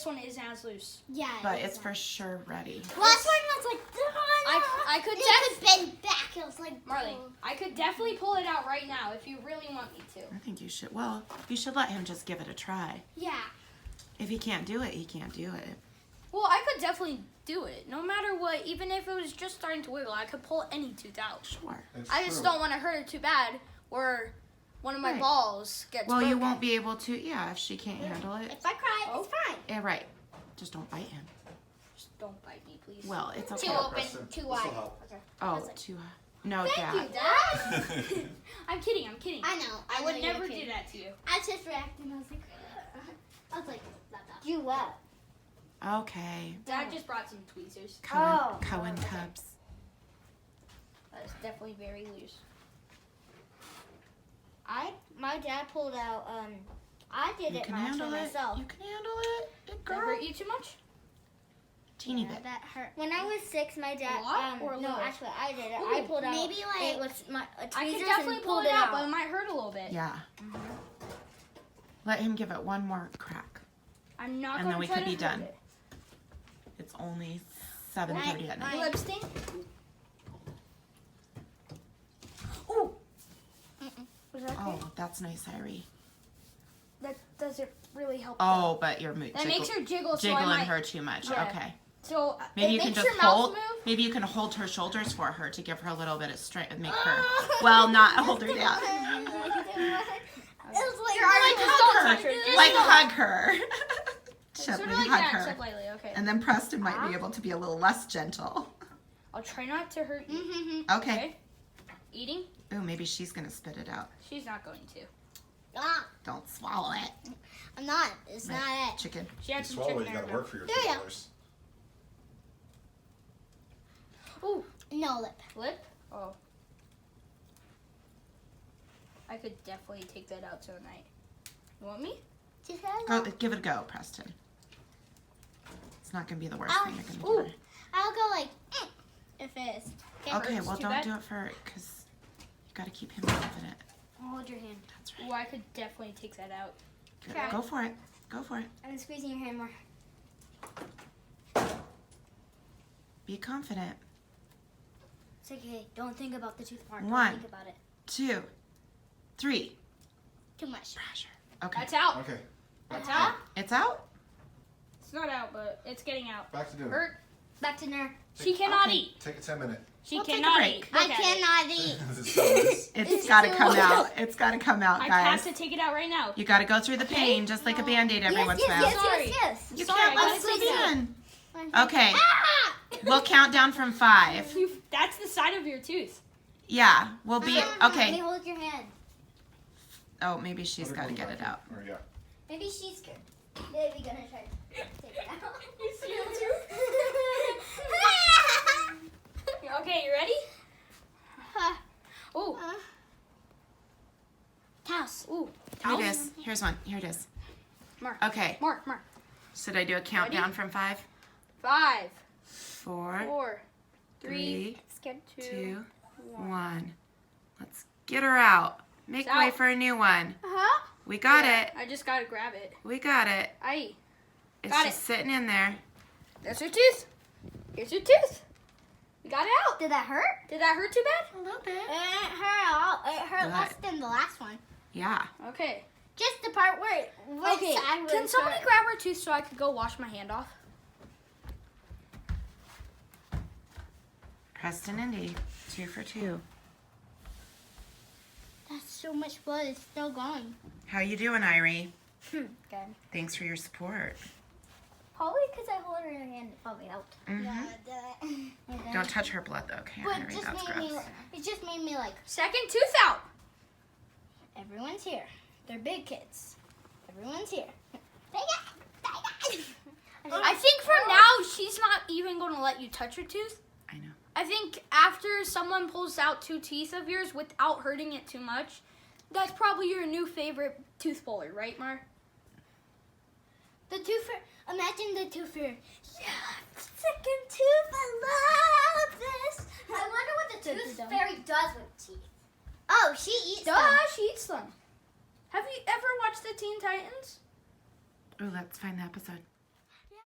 This one isn't as loose. Yeah. But it's for sure ready. Last one was like, I could bend back. It was like, Marley, I could definitely pull it out right now if you really want me to. I think you should. Well, you should let him just give it a try. Yeah. If he can't do it, he can't do it. Well, I could definitely do it. No matter what, even if it was just starting to wiggle, I could pull any tooth out. Sure. I just don't want to hurt it too bad, or one of my Right. balls gets Well, you broken. won't be able to. Yeah, if she can't handle it. If I cry, it's fine. Yeah, right. Just don't bite him. Just don't bite me, please. Well, it's okay. Too open, Preston, too this'll wide. help. Okay. Oh, too high. No, Thank Dad. you, Dad. I'm kidding. I know. I would know you're never kidding. do that to you. I was just reacting. I was like, you what? Okay. Dad just brought some tweezers. Cohen cubs. That is definitely very loose. My dad pulled out. I did You it can last handle one it. myself. You can handle it. Big Did that girl. hurt you too much? Teeny bit. That hurt. When I was 6, my dad. A lot or a no, little? actually, I did it. Ooh, I pulled out. maybe like- it was my I tweezers could definitely and pull pulled it out, but it might hurt a little bit. Yeah. Let him give it one more crack. I'm not And going then we to try could be to hurt done. it. It's only 7:30 at night. Lip stain? Ooh. Was that okay? Oh, that's nice, Irie. That doesn't really help. Oh, but you're That makes her jiggle, so I jiggling might. her too much. Yeah. Okay. So Maybe it you can makes just your mouth hold. move. Maybe you can hold her shoulders for her to give her a little bit of strength and make her. Well, not hold her down. It was like, Hug her. Like hug her. Sort Gently of like hug that, her. except lightly. Okay. And then Preston might be able to be a little less gentle. I'll try not to hurt you. Okay. Eating? Ooh, maybe she's gonna spit it out. She's not going to. Don't swallow it. I'm not. It's Right. not it. Chicken. She had You some swallow chicken it, you there. gotta work for your There you go. $2. Ooh, No lip. lip? Oh. I could definitely take that out tonight. You want me? Just gotta Go, go. give it a go, Preston. It's not gonna be the worst thing you're gonna Ooh. do. I'll go like, if it is. Okay, hurts well, too don't bad? do it for because you gotta keep him confident. Hold your hand. That's Ooh, right. I could definitely take that out. Good. Okay. Go for it. Go for it. I'm squeezing your hand more. Be confident. It's okay. Don't think about the tooth part. One. Don't think about it. 2, 3. Too much. Pressure. Okay. That's out. Okay. That's out. It's out. It's not out, but it's getting out. Back to dinner. Hurt. Back to dinner. She cannot Okay. eat. Take a 10-minute. She We'll take a cannot break. eat. I Look at it. cannot eat. It's It's gotta too come much. out. It's gotta come out, I guys. have to take it out right now. You gotta go through the pain, just like a Band-Aid every once in a while. Sorry. yes. You Sorry, can't I let gotta it slip squeeze in. Okay, we'll count down from 5. That's the side of your tooth. Yeah, we'll be Let me okay. hold your hand. Oh, maybe she's gotta get it out. Or, yeah. Maybe she's scared. Maybe gonna try to take it out. You see your Okay, you ready? Ooh. Toss. Ooh. Here it is. Here's one. Here it is. Mark. Okay. Mark. Should I do a countdown from 5? 5, 4, 4, 3, 2, 1. Let's get her out. Make It's way out. for a new one. Uh-huh. We got it. I just gotta grab it. We got it. Aye. It's Got just sitting in there. There's your tooth. Here's your tooth. We got it out. Did that hurt? Did that hurt too bad? A little bit. It hurt. It hurt Good. less than the last one. Yeah. Okay. Just the part where Okay. Can somebody grab her tooth so I could go wash my hand off? Preston Indi, 2 for 2. That's so much blood. It's still going. How you doing, Irie? Good. Thanks for your support. Probably because I hold her hand. It probably helped. Don't touch her blood, though, okay, But Irie? it just That's made me. gross. It just made me like Second tooth out. everyone's here. They're big kids. Everyone's here. I think for now she's not even going to let you touch her tooth. I know. I think after someone pulls out 2 teeth of yours without hurting it too much, that's probably your new favorite tooth puller, right, Mar? The tooth. Imagine the tooth fairy. Yeah, second tooth. I love this. I wonder what the tooth fairy does with teeth. Oh, she eats them. Duh, she eats them. Have you ever watched the Teen Titans? Oh, let's find the episode.